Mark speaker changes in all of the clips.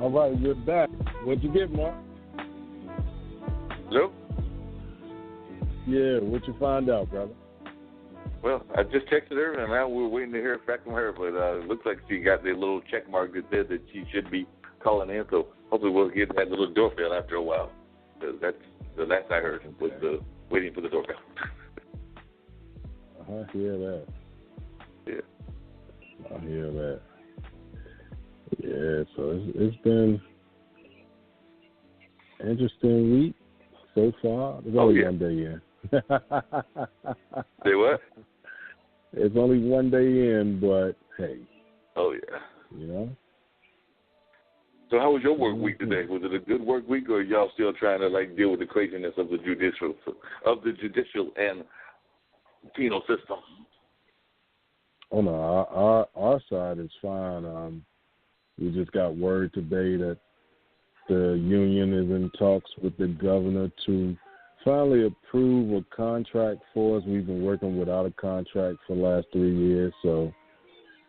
Speaker 1: All right, we're back. What'd you get, Mark?
Speaker 2: Hello?
Speaker 1: Yeah, what you find out, brother?
Speaker 2: Well, I just texted her, and now we're waiting to hear back from her. But it looks like she got the little check mark that said that she should be calling in. So hopefully we'll get that little doorbell after a while. That's the last I heard was waiting for the doorbell.
Speaker 1: I hear that.
Speaker 2: Yeah.
Speaker 1: I hear that. Yeah, so it's been an interesting week so far. There's only one day in.
Speaker 2: Say what?
Speaker 1: It's only one day in, but hey.
Speaker 2: Oh, yeah.
Speaker 1: You know?
Speaker 2: So how was your work week today? Was it a good work week, or are y'all still trying to, deal with the craziness of the judicial and penal system?
Speaker 1: Oh, no, our side is fine. We just got word today that the union is in talks with the governor to finally approve a contract for us. We've been working without a contract for the last 3 years, so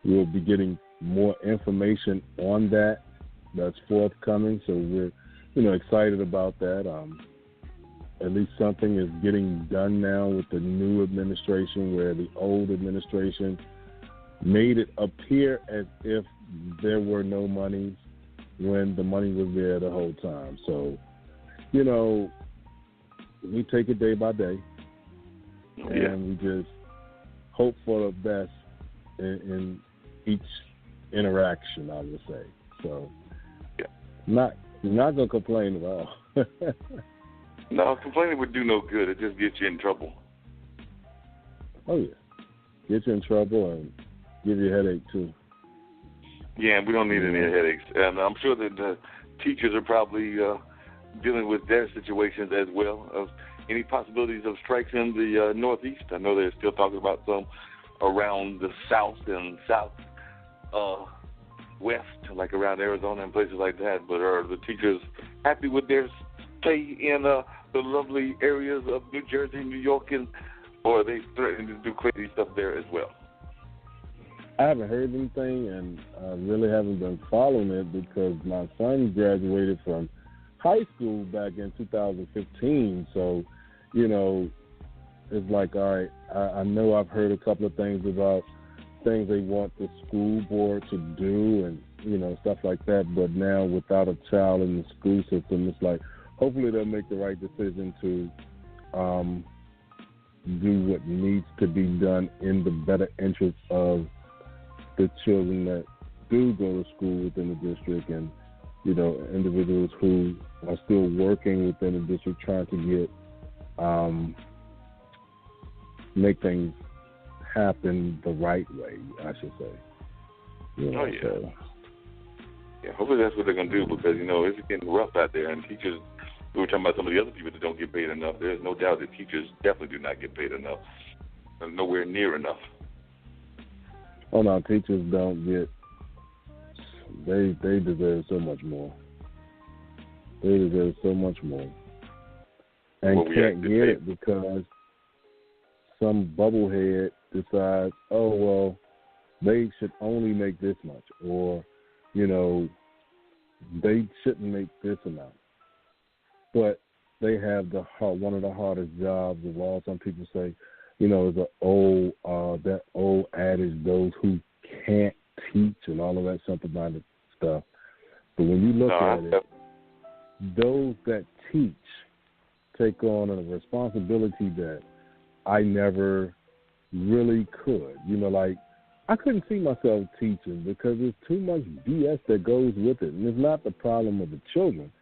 Speaker 1: we'll be getting more information on that. That's forthcoming, so we're, excited about that. At least something is getting done now with the new administration, where the old administration made it appear as if there were no money when the money was there the whole time. So, we take it day by day, and we just hope for the best in each interaction, I would say. So, not going to complain at all.
Speaker 2: No, complaining would do no good. It just gets you in trouble.
Speaker 1: Oh, yeah. Get you in trouble and give you a headache, too.
Speaker 2: Yeah, we don't need any headaches. And I'm sure that the teachers are probably dealing with their situations as well. Of any possibilities of strikes in the Northeast? I know they're still talking about some around the South and Southwest, like around Arizona and places like that. But are the teachers happy with their stay in the lovely areas of New Jersey, New York, or are they threatening to do crazy stuff there as well?
Speaker 1: I haven't heard anything, and I really haven't been following it because my son graduated from high school back in 2015. So, it's like, all right, I know I've heard a couple of things about things they want the school board to do and, stuff like that. But now without a child in the school system, it's like, hopefully they'll make the right decision to do what needs to be done in the better interest of the children that do go to school within the district, and individuals who are still working within the district trying to get make things happen the right way, I should say.
Speaker 2: So, hopefully that's what they're going to do, because it's getting rough out there, and teachers, we were talking about some of the other people that don't get paid enough. There's no doubt that teachers definitely do not get paid enough, nowhere near enough.
Speaker 1: Oh, no, teachers don't get, they deserve so much more. They deserve so much more. And can't get it because some bubblehead decides, oh, well, they should only make this much, or, they shouldn't make this amount. But they have one of the hardest jobs of all. Some people say, is that old adage, those who can't teach and all of that simple-minded stuff. But when you look at it, those that teach take on a responsibility that I never really could. I couldn't see myself teaching because there's too much BS that goes with it. And it's not the problem of the children.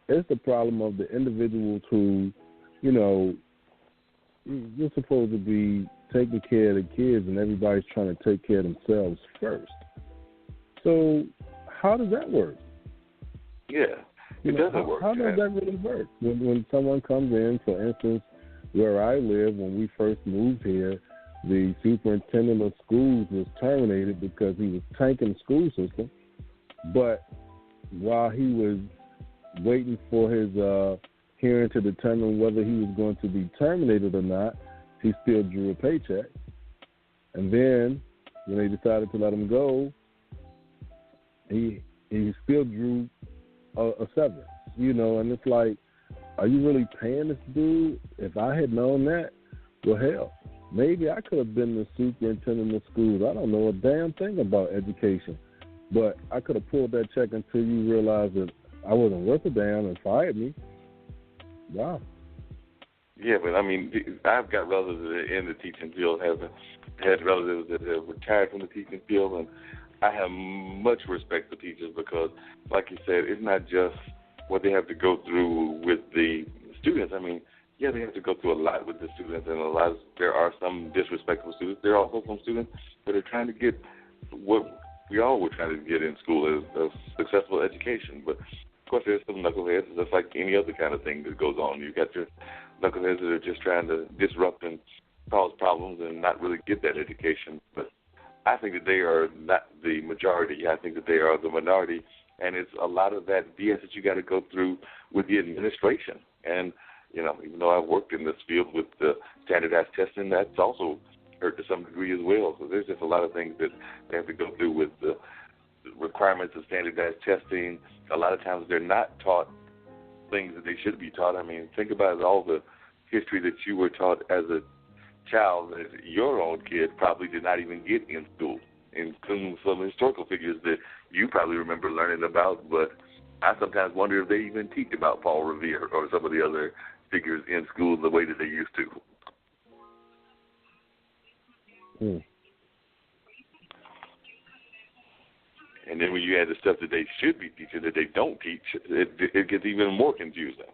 Speaker 1: It's the problem of the individuals who, you're supposed to be taking care of the kids, and everybody's trying to take care of themselves first. So how does that work?
Speaker 2: Yeah, it doesn't work.
Speaker 1: How does that really work? When someone comes in, for instance, where I live, when we first moved here, the superintendent of schools was terminated because he was tanking the school system. But while he was waiting for his hearing to determine whether he was going to be terminated or not, he still drew a paycheck. And then when they decided to let him go, he still drew a severance, and it's like, are you really paying this dude? If I had known that, well, hell, maybe I could have been the superintendent of schools. I don't know a damn thing about education, but I could have pulled that check until you realized that I wasn't worth a damn and fired me. Wow.
Speaker 2: Yeah, but I mean, I've got relatives that are in the teaching field, have had relatives that have retired from the teaching field, and I have much respect for teachers because, like you said, it's not just what they have to go through with the students. I mean, yeah, they have to go through a lot with the students, and there are some disrespectful students. There are also some students that are trying to get what we all were trying to get in school, is a successful education. But, of course, there's some knuckleheads, just like any other kind of thing that goes on. You've got your knuckleheads that are just trying to disrupt and cause problems and not really get that education. But I think that they are not the majority. I think that they are the minority, and it's a lot of that BS that you got to go through with the administration. And, even though I've worked in this field with the standardized testing, that's also hurt to some degree as well. So there's just a lot of things that they have to go through with the requirements of standardized testing. A lot of times they're not taught things that they should be taught. I mean, think about all the history that you were taught as a child that your own kid probably did not even get in school, including some historical figures that you probably remember learning about, but I sometimes wonder if they even teach about Paul Revere or some of the other figures in school the way that they used to. And then when you add the stuff that they should be teaching that they don't teach, it gets even more confusing.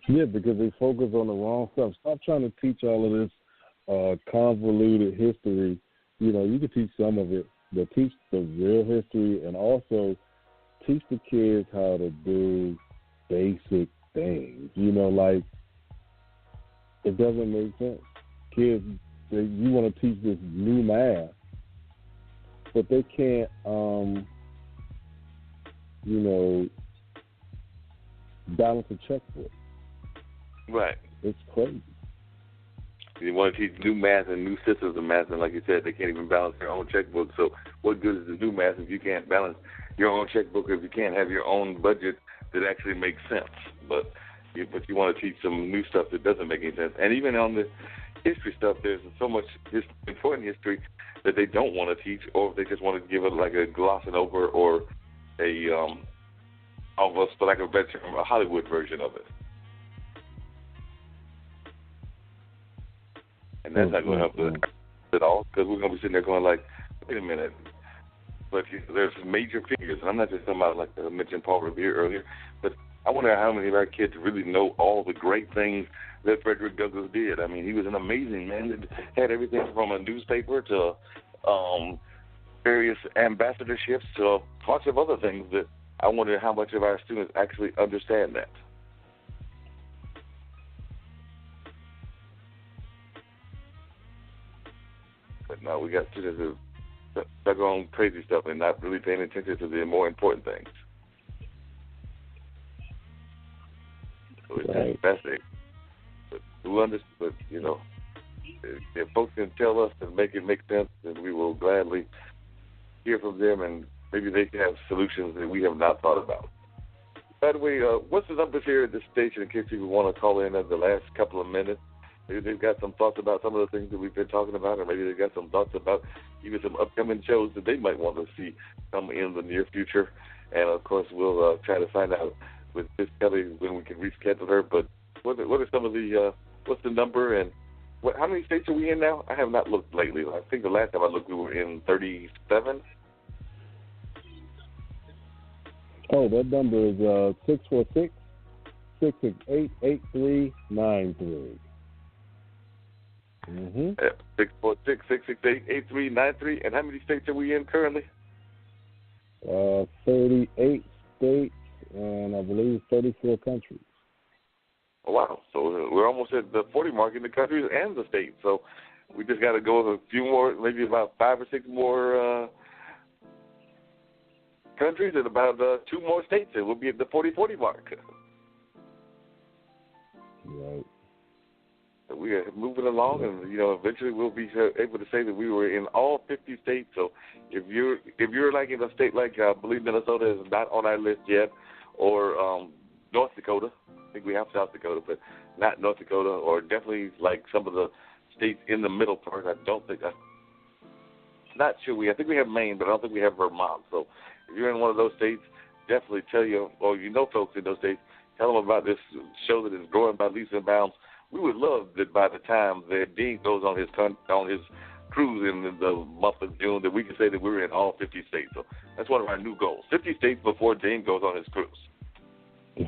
Speaker 1: Yeah, because they focus on the wrong stuff. Stop trying to teach all of this convoluted history. You can teach some of it, but teach the real history and also teach the kids how to do basic things. Like, it doesn't make sense. Kids, you want to teach this new math, but they can't, balance a checkbook.
Speaker 2: Right.
Speaker 1: It's crazy.
Speaker 2: You want to teach new math and new systems of math, and like you said, they can't even balance their own checkbook. So what good is the new math if you can't balance your own checkbook, if you can't have your own budget that actually makes sense? But you want to teach some new stuff that doesn't make any sense. And even on the history stuff, there's so much important history that they don't want to teach, or they just want to give it like a glossing over or a, almost for lack of a better term, a Hollywood version of it. And that's not going to help us at all, because we're going to be sitting there going like, wait a minute. But there's major figures, and I'm not just talking about, like I mentioned Paul Revere earlier, but I wonder how many of our kids really know all the great things that Frederick Douglass did. I mean, he was an amazing man that had everything from a newspaper to various ambassadorships to a bunch of other things that I wonder how much of our students actually understand that. But no, we got students who stuck on crazy stuff and not really paying attention to the more important things. So it's
Speaker 1: right.
Speaker 2: fascinating. But if folks can tell us and make it make sense, then we will gladly hear from them, and maybe they can have solutions that we have not thought about. By the way, what's the numbers here at the station in case people want to call in the last couple of minutes? Maybe they've got some thoughts about some of the things that we've been talking about, or maybe they've got some thoughts about even some upcoming shows that they might want to see come in the near future. And, of course, we'll try to find out with Miss Kelly when we can reschedule her. But what are some of the what's the number, and how many states are we in now? I have not looked lately. I think the last time I looked we were in 37.
Speaker 1: Oh, that number is 646-668-8393.
Speaker 2: 646-668-8393. And how many states are we in currently?
Speaker 1: 38 states, and I believe 34 countries.
Speaker 2: Oh, wow. So we're almost at the 40 mark in the countries and the states. So we just got to go with a few more, maybe about 5 or 6 more countries and about 2 more states, and we'll be at the 40-40 mark.
Speaker 1: Right.
Speaker 2: So we are moving along, and eventually we'll be able to say that we were in all 50 states. So if you're like in a state like I believe Minnesota is not on our list yet, or North Dakota, I think we have South Dakota, but not North Dakota, or definitely like some of the states in the middle part. I don't think not sure I think we have Maine, but I don't think we have Vermont. So if you're in one of those states, definitely tell folks in those states, tell them about this show that is growing by leaps and bounds. We would love that by the time that Dean goes on his cruise in the month of June, that we can say that we're in all 50 states. So that's one of our new goals: 50 states before Dean goes on his cruise.
Speaker 1: I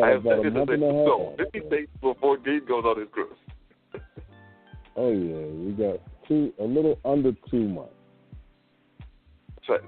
Speaker 1: have about a month and a half.
Speaker 2: 50 states before Dean goes on his cruise.
Speaker 1: Oh yeah, we got a little under 2 months.
Speaker 2: A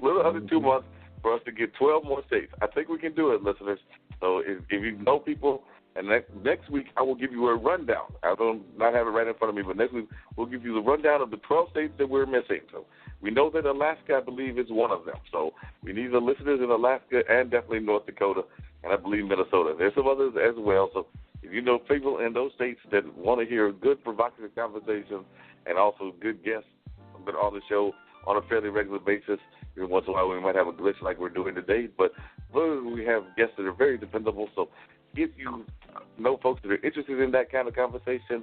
Speaker 2: little under 2 months for us to get 12 more states. I think we can do it, listeners. So if you know people, and next week I will give you a rundown. I don't not have it right in front of me, but next week we'll give you the rundown of the 12 states that we're missing. So we know that Alaska, I believe, is one of them. So we need the listeners in Alaska and definitely North Dakota, and I believe Minnesota. There's some others as well. So if you know people in those states that want to hear good, provocative conversations and also good guests on the show on a fairly regular basis, every once in a while we might have a glitch like we're doing today, but we have guests that are very dependable. So if you know folks that are interested in that kind of conversation,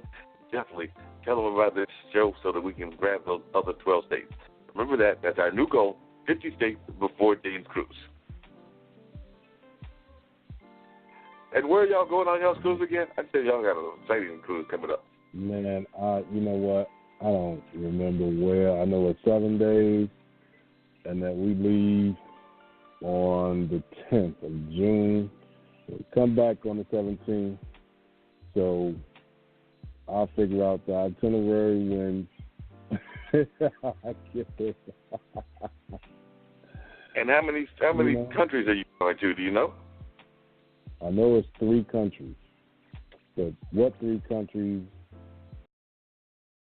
Speaker 2: definitely tell them about this show so that we can grab those other 12 states. Remember that's our new goal: 50 states before Dean's cruise. And where are y'all going on y'all's cruise again? I said y'all got an exciting cruise coming up.
Speaker 1: Man, you know what? I don't remember where. I know it's 7 days, and that we leave on the 10th of June. We come back on the 17th. So I'll figure out the itinerary when I get there.
Speaker 2: And how many countries are you going to? Do you know?
Speaker 1: I know it's 3 countries, but what 3 countries